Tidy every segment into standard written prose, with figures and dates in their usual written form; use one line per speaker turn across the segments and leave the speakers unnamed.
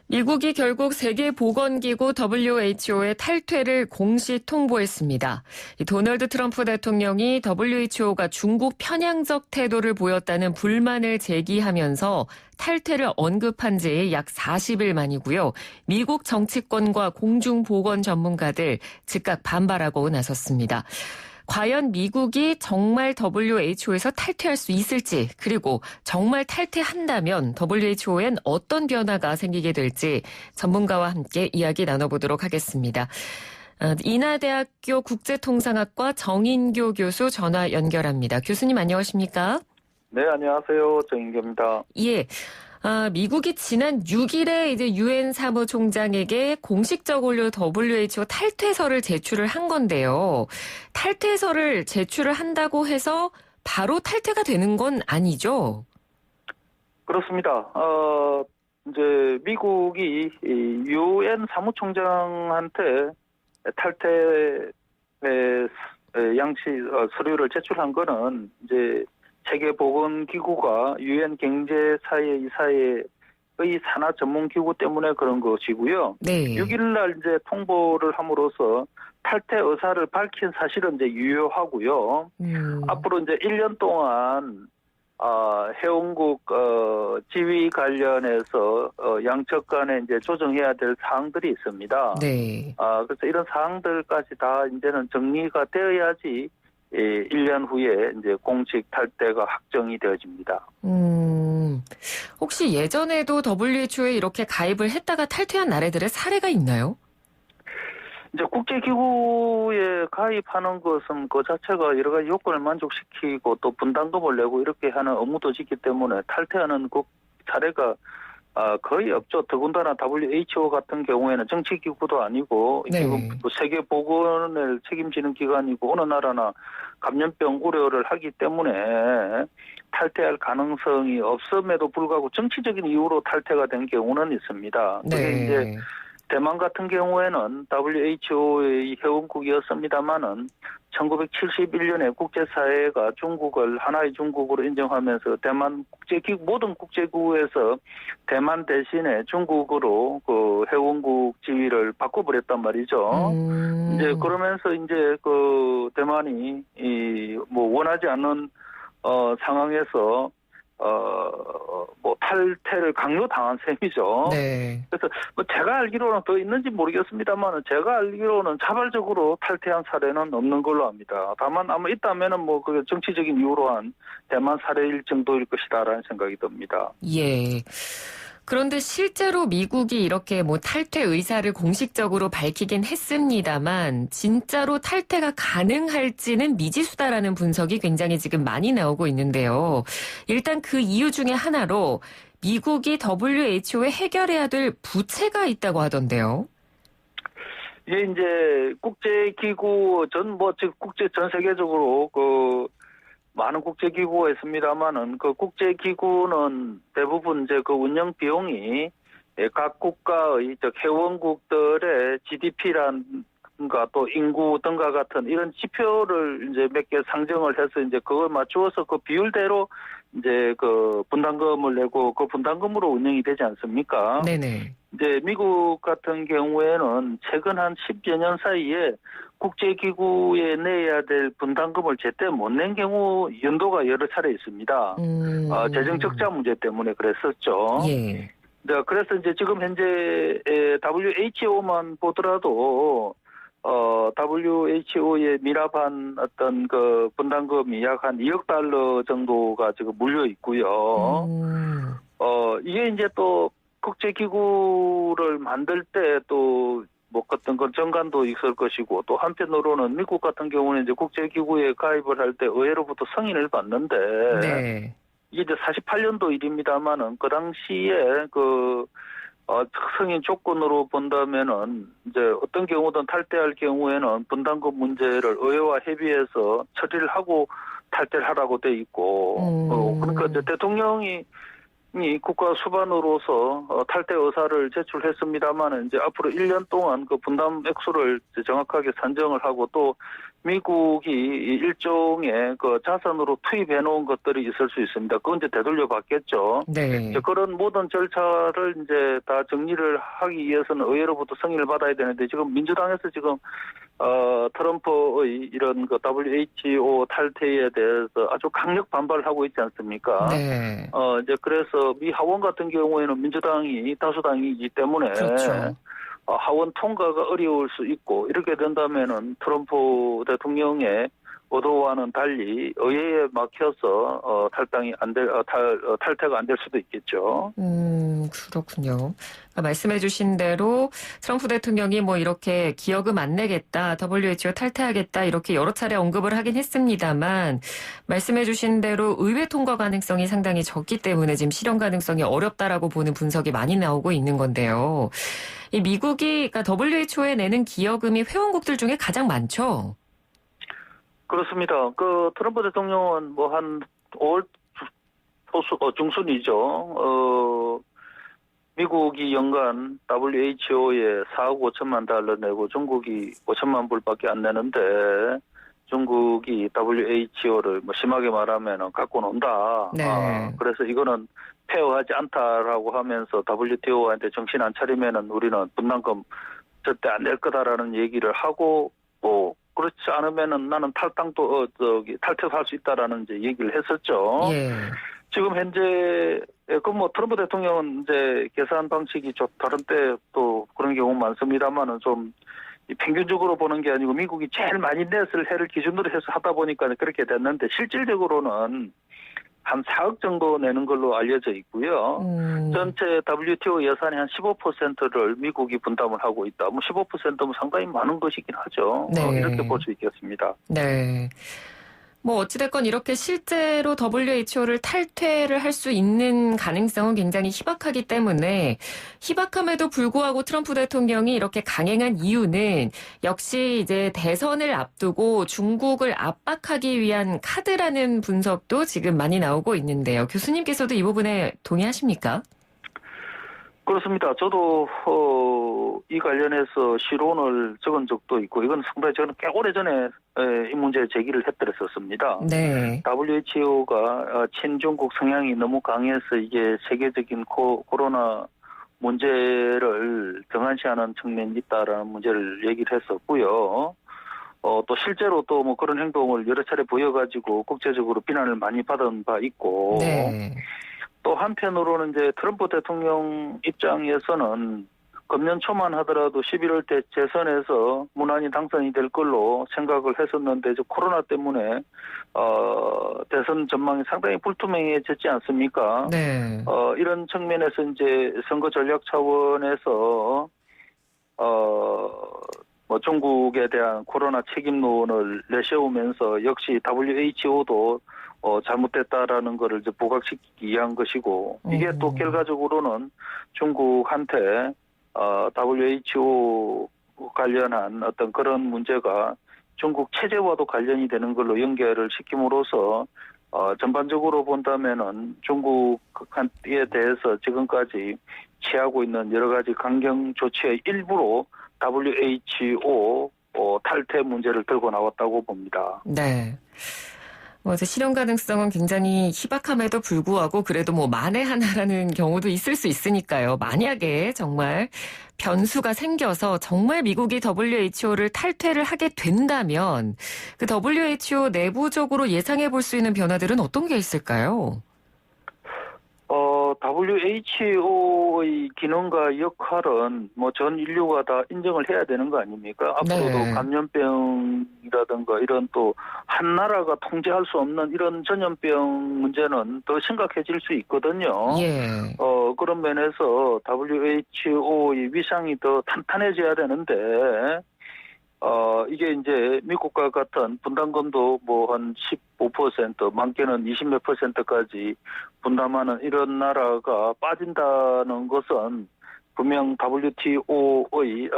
미국이 결국 세계보건기구 WHO의 탈퇴를 공식 통보했습니다. 도널드 트럼프 대통령이 WHO가 중국 편향적 태도를 보였다는 불만을 제기하면서 탈퇴를 언급한 지 약 40일 만이고요. 미국 정치권과 공중보건 전문가들 즉각 반발하고 나섰습니다. 과연 미국이 정말 WHO에서 탈퇴할 수 있을지, 그리고 정말 탈퇴한다면 WHO엔 어떤 변화가 생기게 될지 전문가와 함께 이야기 나눠보도록 하겠습니다. 인하대학교 국제통상학과 정인교 교수 전화 연결합니다. 교수님 안녕하십니까?
네, 안녕하세요. 정인교입니다.
예. 미국이 지난 6일에 이제 유엔 사무총장에게 공식적으로 WHO 탈퇴서를 제출을 한 건데요. 탈퇴서를 제출을 한다고 해서 바로 탈퇴가 되는 건 아니죠?
그렇습니다. 이제 미국이 유엔 사무총장한테 탈퇴 서류를 제출한 거는 이제 세계보건기구가 유엔 경제사회 이사회의 산하 전문기구 때문에 그런 것이고요.
네.
6일날 이제 통보를 함으로써 탈퇴 의사를 밝힌 사실은 이제 유효하고요. 앞으로 이제 1년 동안 회원국 지위 관련해서 양측 간에 이제 조정해야 될 사항들이 있습니다.
네.
그래서 이런 사항들까지 다 이제는 정리가 되어야지 1년 후에 이제 공식 탈퇴가 확정이 되어집니다.
혹시 예전에도 WHO에 이렇게 가입을 했다가 탈퇴한 나라들의 사례가 있나요?
이제 국제기구에 가입하는 것은 그 자체가 여러 가지 요건을 만족시키고 또 분담금을 내고 이렇게 하는 의무도 있기 때문에 탈퇴하는 그 사례가 거의 없죠. 더군다나 WHO 같은 경우에는 정치기구도 아니고
네.
지금 또 세계보건을 책임지는 기관이고 어느 나라나 감염병 우려를 하기 때문에 탈퇴할 가능성이 없음에도 불구하고 정치적인 이유로 탈퇴가 된 경우는 있습니다.
네.
그게 이제 대만 같은 경우에는 WHO의 회원국이었습니다마는 1971년에 국제사회가 중국을 하나의 중국으로 인정하면서 대만 모든 국제기구에서 대만 대신에 중국으로 그 회원국 지위를 바꿔버렸단 말이죠. 이제 그러면서 이제 그 대만이 원하지 않는 상황에서 탈퇴를 강요당한 셈이죠.
네.
그래서 제가 알기로는 더 있는지 모르겠습니다만 제가 알기로는 자발적으로 탈퇴한 사례는 없는 걸로 압니다. 다만 아마 있다면은 그게 정치적인 이유로 한 대만 사례일 정도일 것이다라는 생각이 듭니다.
예. 그런데 실제로 미국이 이렇게 탈퇴 의사를 공식적으로 밝히긴 했습니다만 진짜로 탈퇴가 가능할지는 미지수다라는 분석이 굉장히 지금 많이 나오고 있는데요. 일단 그 이유 중에 하나로 미국이 WHO에 해결해야 될 부채가 있다고 하던데요.
이게 이제 국제기구 전 세계적으로 많은 국제기구가 있습니다만은 그 국제기구는 대부분 이제 그 운영 비용이 각 국가의 회원국들의 GDP란가 또 인구 등과 같은 이런 지표를 이제 몇 개 상정을 해서 이제 그걸 맞추어서 그 비율대로 이제 그 분담금을 내고 그 분담금으로 운영이 되지 않습니까?
네네.
이제 미국 같은 경우에는 최근 한 10여 년 사이에 국제기구에 내야 될 분담금을 제때 못 낸 경우 연도가 여러 차례 있습니다. 재정 적자 문제 때문에 그랬었죠.
예.
네, 그래서 이제 지금 현재 WHO만 보더라도 WHO에 미납한 어떤 그 분담금이 약 한 2억 달러 정도가 지금 물려 있고요. 이게 이제 또 국제기구를 만들 때 또 어떤 건 정관도 있을 것이고 또 한편으로는 미국 같은 경우는 이제 국제기구에 가입을 할 때 의회로부터 승인을 받는데
네.
이게 이제 48년도 일입니다만은 그 당시에 승인 조건으로 본다면은 이제 어떤 경우든 탈퇴할 경우에는 분담금 문제를 의회와 협의해서 처리를 하고 탈퇴를 하라고 돼 있고 그러니까 이제 대통령이 국가 수반으로서 탈퇴 의사를 제출했습니다만 이제 앞으로 1년 동안 그 분담 액수를 정확하게 산정을 하고 또 미국이 일종의 그 자산으로 투입해 놓은 것들이 있을 수 있습니다. 그건 이제 되돌려 받겠죠.
네.
이제 그런 모든 절차를 이제 다 정리를 하기 위해서는 의회로부터 승인을 받아야 되는데 지금 민주당에서 지금 트럼프의 이런 그 WHO 탈퇴에 대해서 아주 강력 반발을 하고 있지 않습니까?
네.
이제 그래서 미 하원 같은 경우에는 민주당이 다수당이기 때문에
그렇죠.
하원 통과가 어려울 수 있고 이렇게 된다면은 트럼프 대통령의 의도와는 달리 의회에 막혀서 탈퇴가 안 될 수도 있겠죠.
그렇군요. 그러니까 말씀해주신 대로 트럼프 대통령이 뭐 이렇게 기여금 안 내겠다, WHO 탈퇴하겠다 이렇게 여러 차례 언급을 하긴 했습니다만 말씀해주신 대로 의회 통과 가능성이 상당히 적기 때문에 지금 실현 가능성이 어렵다라고 보는 분석이 많이 나오고 있는 건데요. 이 미국이 그러니까 WHO에 내는 기여금이 회원국들 중에 가장 많죠.
그렇습니다. 그 트럼프 대통령은 뭐 한 5월 중순이죠. 미국이 연간 WHO에 4억 5천만 달러 내고 중국이 5천만 불밖에 안 내는데 중국이 WHO를 뭐 심하게 말하면 갖고 논다.
네.
그래서 이거는 페어하지 않다라고 하면서 WTO한테 정신 안 차리면은 우리는 분담금 절대 안 낼 거다라는 얘기를 하고 뭐 그렇지 않으면은 나는 탈당도 탈퇴도 할 수 있다라는 이제 얘기를 했었죠.
예.
지금 현재 그 뭐 트럼프 대통령은 이제 계산 방식이 좀 다른 때 또 그런 경우 많습니다만은 좀 평균적으로 보는 게 아니고 미국이 제일 많이 냈을 해를 기준으로 해서 하다 보니까 그렇게 됐는데 실질적으로는 한 4억 정도 내는 걸로 알려져 있고요. 전체 WTO 예산의 한 15%를 미국이 분담을 하고 있다. 뭐 15%면 상당히 많은 것이긴 하죠.
네.
이렇게 볼 수 있겠습니다.
네. 뭐 어찌됐건 이렇게 실제로 WHO를 탈퇴를 할 수 있는 가능성은 굉장히 희박하기 때문에 희박함에도 불구하고 트럼프 대통령이 이렇게 강행한 이유는 역시 이제 대선을 앞두고 중국을 압박하기 위한 카드라는 분석도 지금 많이 나오고 있는데요. 교수님께서도 이 부분에 동의하십니까?
그렇습니다. 저도 이 관련해서 실론을 적은 적도 있고 이건 상당히 저는 꽤 오래전에 이 문제 제기를 해드렸었습니다.
네.
WHO가 친중국 성향이 너무 강해서 이게 세계적인 코로나 문제를 등한시하는 측면이 있다라는 문제를 얘기를 했었고요. 또 실제로 또 뭐 그런 행동을 여러 차례 보여가지고 국제적으로 비난을 많이 받은 바 있고.
네.
또 한편으로는 이제 트럼프 대통령 입장에서는 금년 초만 하더라도 11월 때 재선에서 무난히 당선이 될 걸로 생각을 했었는데 이제 코로나 때문에 대선 전망이 상당히 불투명해졌지 않습니까?
네.
이런 측면에서 이제 선거 전략 차원에서 뭐 중국에 대한 코로나 책임론을 내세우면서 역시 WHO도 잘못됐다라는 거를 이제 부각시키기 위한 것이고 이게 또 결과적으로는 중국한테 WHO 관련한 어떤 그런 문제가 중국 체제와도 관련이 되는 걸로 연결을 시킴으로써 전반적으로 본다면은 중국에 대해서 지금까지 취하고 있는 여러 가지 강경 조치의 일부로 WHO 탈퇴 문제를 들고 나왔다고 봅니다.
네. 이제 실현 가능성은 굉장히 희박함에도 불구하고 그래도 뭐 만에 하나라는 경우도 있을 수 있으니까요. 만약에 정말 변수가 생겨서 정말 미국이 WHO를 탈퇴를 하게 된다면 그 WHO 내부적으로 예상해 볼 수 있는 변화들은 어떤 게 있을까요?
WHO의 기능과 역할은 뭐 전 인류가 다 인정을 해야 되는 거 아닙니까? 앞으로도
네.
감염병이라든가 이런 또 한 나라가 통제할 수 없는 이런 전염병 문제는 더 심각해질 수 있거든요.
예.
그런 면에서 WHO의 위상이 더 탄탄해져야 되는데 이게 이제 미국과 같은 분담금도 뭐 한 15%, 많게는 20몇 %까지 분담하는 이런 나라가 빠진다는 것은 분명 WHO의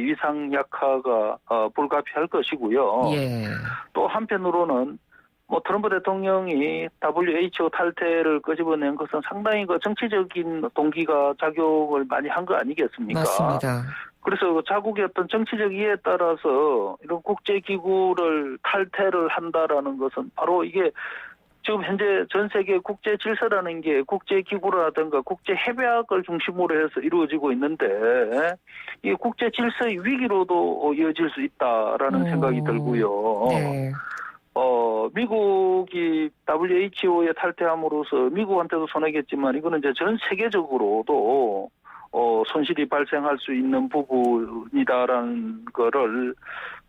위상 약화가 불가피할 것이고요.
예.
또 한편으로는 뭐 트럼프 대통령이 WHO 탈퇴를 끄집어낸 것은 상당히 그 정치적인 동기가 작용을 많이 한 거 아니겠습니까?
맞습니다.
그래서 자국의 어떤 정치적 이해에 따라서 이런 국제기구를 탈퇴를 한다라는 것은 바로 이게 지금 현재 전 세계 국제 질서라는 게 국제기구라든가 국제협약을 중심으로 해서 이루어지고 있는데 이 국제 질서의 위기로도 이어질 수 있다라는 생각이 들고요.
네.
미국이 WHO에 탈퇴함으로써 미국한테도 손해겠지만 이거는 이제 전 세계적으로도 손실이 발생할 수 있는 부분이다라는 거를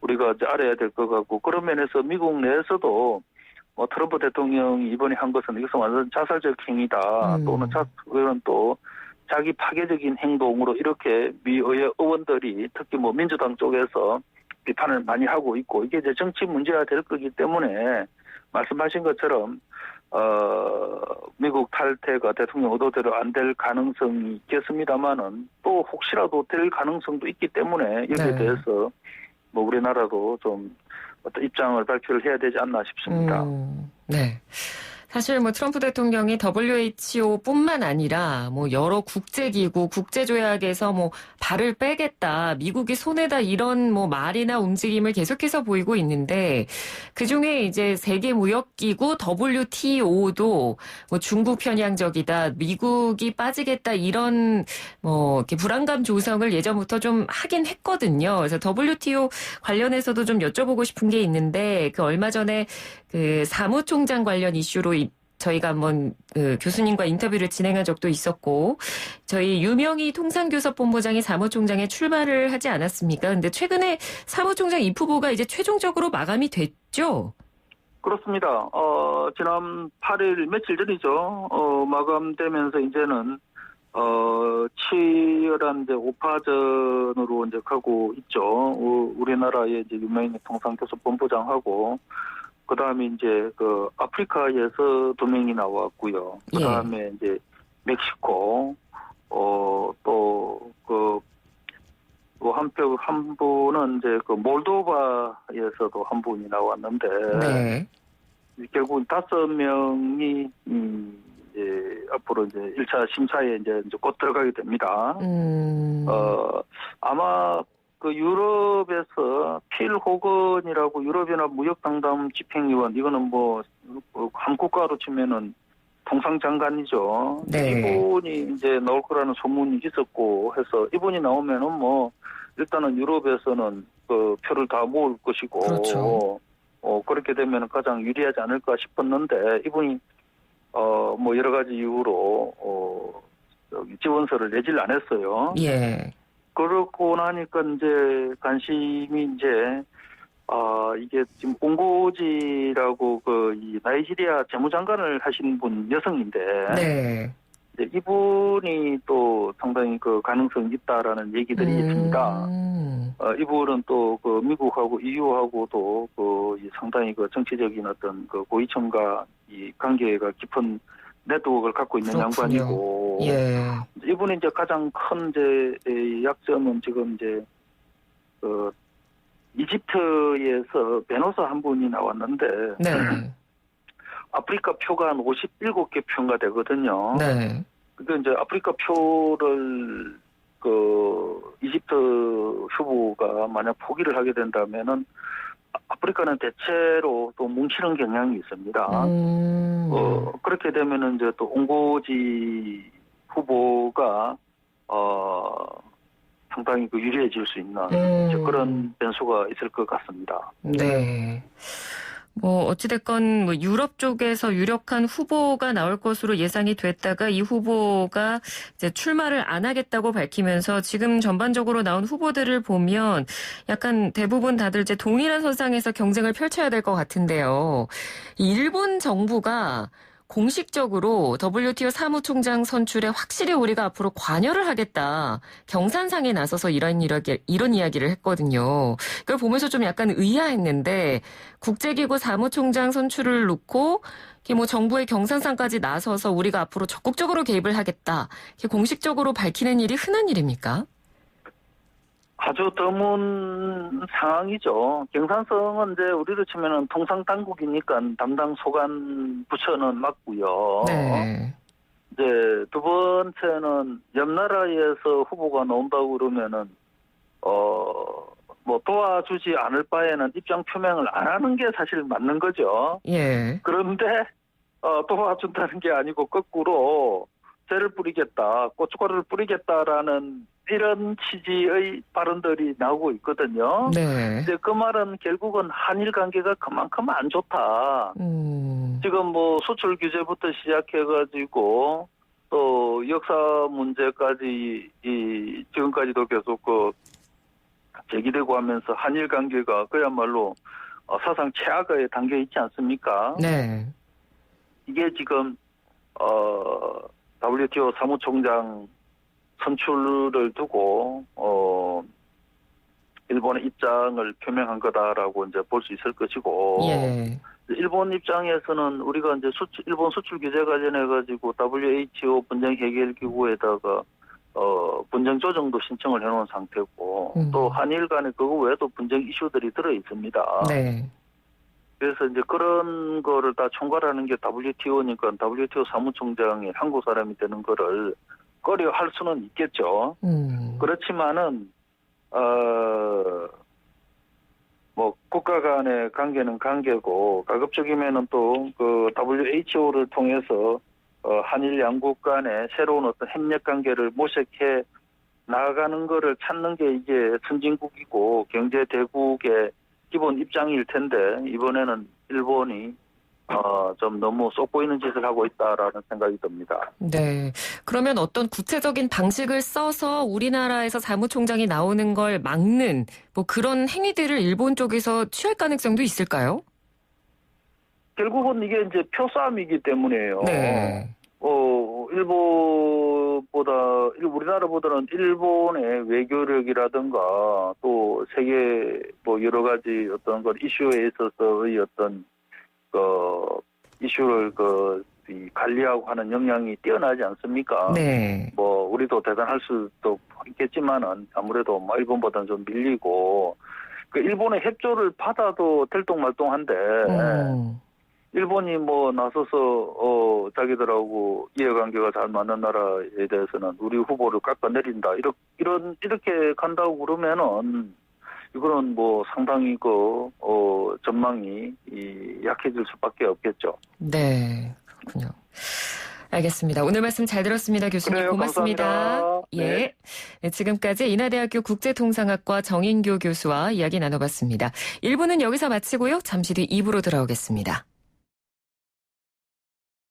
우리가 이제 알아야 될 것 같고 그런 면에서 미국 내에서도 트럼프 대통령이 이번에 한 것은 이것은 완전 자살적 행위다. 또는 이건 또 자기 파괴적인 행동으로 이렇게 미 의원들이 특히 뭐 민주당 쪽에서 비판을 많이 하고 있고 이게 이제 정치 문제가 될 거기 때문에 말씀하신 것처럼 미국 탈퇴가 대통령 의도대로 안 될 가능성이 있겠습니다만은 또 혹시라도 될 가능성도 있기 때문에 여기에 대해서 뭐 우리나라도 좀 어떤 입장을 발표를 해야 되지 않나 싶습니다.
네. 사실 뭐 트럼프 대통령이 WHO뿐만 아니라 뭐 여러 국제기구, 국제조약에서 뭐 발을 빼겠다, 미국이 손해다 이런 뭐 말이나 움직임을 계속해서 보이고 있는데 그 중에 이제 세계무역기구 WTO도 뭐 중국 편향적이다, 미국이 빠지겠다 이런 뭐 이렇게 불안감 조성을 예전부터 좀 하긴 했거든요. 그래서 WTO 관련해서도 좀 여쭤보고 싶은 게 있는데 그 얼마 전에 그 사무총장 관련 이슈로 저희가 한번 그 교수님과 인터뷰를 진행한 적도 있었고 저희 유명희 통상교섭본부장이 사무총장에 출마를 하지 않았습니까? 근데 최근에 사무총장 입 후보가 이제 최종적으로 마감이 됐죠?
그렇습니다. 지난 8일 며칠 전이죠. 마감되면서 이제는 치열한 이제 오파전으로 이제 가고 있죠. 우리나라의 이제 유명희 통상교섭본부장하고 그 다음에 이제 그 아프리카에서 2명이 나왔고요. 그 다음에 이제 멕시코, 또 한 분은 이제 그 몰도바에서도 한 분이 나왔는데,
네.
결국 5명이, 이제 앞으로 이제 1차 심사에 이제 곧 들어가게 됩니다. 아마 그 유럽에서 필 호건이라고 유럽연합 무역당담 집행위원 이거는 뭐 한 국가로 치면은 통상장관이죠.
네.
이분이 이제 나올 거라는 소문이 있었고 해서 이분이 나오면은 뭐 일단은 유럽에서는 그 표를 다 모을 것이고
그렇죠.
그렇게 되면 가장 유리하지 않을까 싶었는데 이분이 뭐 여러 가지 이유로 지원서를 내질 안 했어요.
예.
그렇고 나니까 이제 관심이 이제 이게 지금 옹고지라고 이 나이지리아 재무장관을 하신 분 여성인데
네.
이제 이분이 또 상당히 그 가능성이 있다라는 얘기들이 있습니다. 이분은 또 그 미국하고 EU하고도 상당히 그 정치적인 어떤 그 고위층과 이 관계가 깊은 네트워크를 갖고 있는
그렇군요.
양반이고,
예.
이분이 이제 가장 큰 이제 약점은 지금 이제 이집트에서 변호사 한 분이 나왔는데,
네.
아프리카 표가 한 57개 표가 되거든요.
네.
근데 이제 아프리카 표를 이집트 후보가 만약 포기를 하게 된다면은 아프리카는 대체로 또 뭉치는 경향이 있습니다. 그렇게 되면은 이제 또 옹고지 후보가 상당히 유리해질 수 있는 이제 그런 변수가 있을 것 같습니다.
네. 뭐 어찌됐건 뭐 유럽 쪽에서 유력한 후보가 나올 것으로 예상이 됐다가 이 후보가 이제 출마를 안 하겠다고 밝히면서 지금 전반적으로 나온 후보들을 보면 약간 대부분 다들 이제 동일한 선상에서 경쟁을 펼쳐야 될 것 같은데요. 일본 정부가 공식적으로 WTO 사무총장 선출에 확실히 우리가 앞으로 관여를 하겠다. 경산상에 나서서 이런 이야기를 했거든요. 그걸 보면서 좀 약간 의아했는데 국제기구 사무총장 선출을 놓고 뭐 정부의 경산상까지 나서서 우리가 앞으로 적극적으로 개입을 하겠다. 공식적으로 밝히는 일이 흔한 일입니까?
아주 드문 상황이죠. 경산성은 이제 우리로 치면은 통상 당국이니까 담당 소관 부처는 맞고요.
네.
이제 두 번째는 옆 나라에서 후보가 나온다고 그러면은 뭐 도와주지 않을 바에는 입장 표명을 안 하는 게 사실 맞는 거죠.
예.
그런데 도와준다는 게 아니고 거꾸로 죄를 뿌리겠다, 고춧가루를 뿌리겠다라는 이런 취지의 발언들이 나오고 있거든요.
네.
이제 그 말은 결국은 한일 관계가 그만큼 안 좋다. 지금 뭐 수출 규제부터 시작해가지고 또 역사 문제까지 지금까지도 계속 제기되고 하면서 한일 관계가 그야말로 사상 최악에 담겨 있지 않습니까?
네.
이게 지금 WTO 사무총장 선출을 두고 일본의 입장을 표명한 거다라고 이제 볼 수 있을 것이고,
예.
일본 입장에서는 우리가 이제 일본 수출 규제 관련해 가지고 WHO 분쟁 해결 기구에다가 분쟁 조정도 신청을 해놓은 상태고, 또 한일 간에 그거 외에도 분쟁 이슈들이 들어 있습니다.
네.
그래서 이제 그런 거를 다 총괄하는 게 WTO니까 WTO 사무총장이 한국 사람이 되는 거를 꺼려 할 수는 있겠죠. 그렇지만은 뭐 국가 간의 관계는 관계고, 가급적이면은 또 그 WHO를 통해서 한일 양국 간의 새로운 어떤 협력 관계를 모색해 나아가는 거를 찾는 게 이게 선진국이고 경제 대국의 기본 입장일 텐데, 이번에는 일본이 좀 너무 속 보이는 짓을 하고 있다라는 생각이 듭니다.
네. 그러면 어떤 구체적인 방식을 써서 우리나라에서 사무총장이 나오는 걸 막는 뭐 그런 행위들을 일본 쪽에서 취할 가능성도 있을까요?
결국은 이게 이제 표싸움이기 때문에요.
네.
우리나라보다는 일본의 외교력이라든가 또 세계 뭐 여러 가지 어떤 그 이슈에 있어서의 어떤 이슈를 관리하고 하는 역량이 뛰어나지 않습니까?
네.
뭐 우리도 대단할 수도 있겠지만은 아무래도 뭐 일본보다는 좀 밀리고, 그 일본의 협조를 받아도 들똥말똥한데 일본이 뭐 나서서 자기들하고 이해관계가 잘 맞는 나라에 대해서는 우리 후보를 깎아내린다, 이렇게 간다고 그러면은 이거는 뭐 상당히 전망이 약해질 수밖에 없겠죠.
네. 그렇군요. 알겠습니다. 오늘 말씀 잘 들었습니다. 교수님.
그래요,
고맙습니다.
감사합니다.
예. 네, 지금까지 인하대학교 국제통상학과 정인교 교수와 이야기 나눠봤습니다. 1부는 여기서 마치고요. 잠시 뒤 2부로 돌아오겠습니다.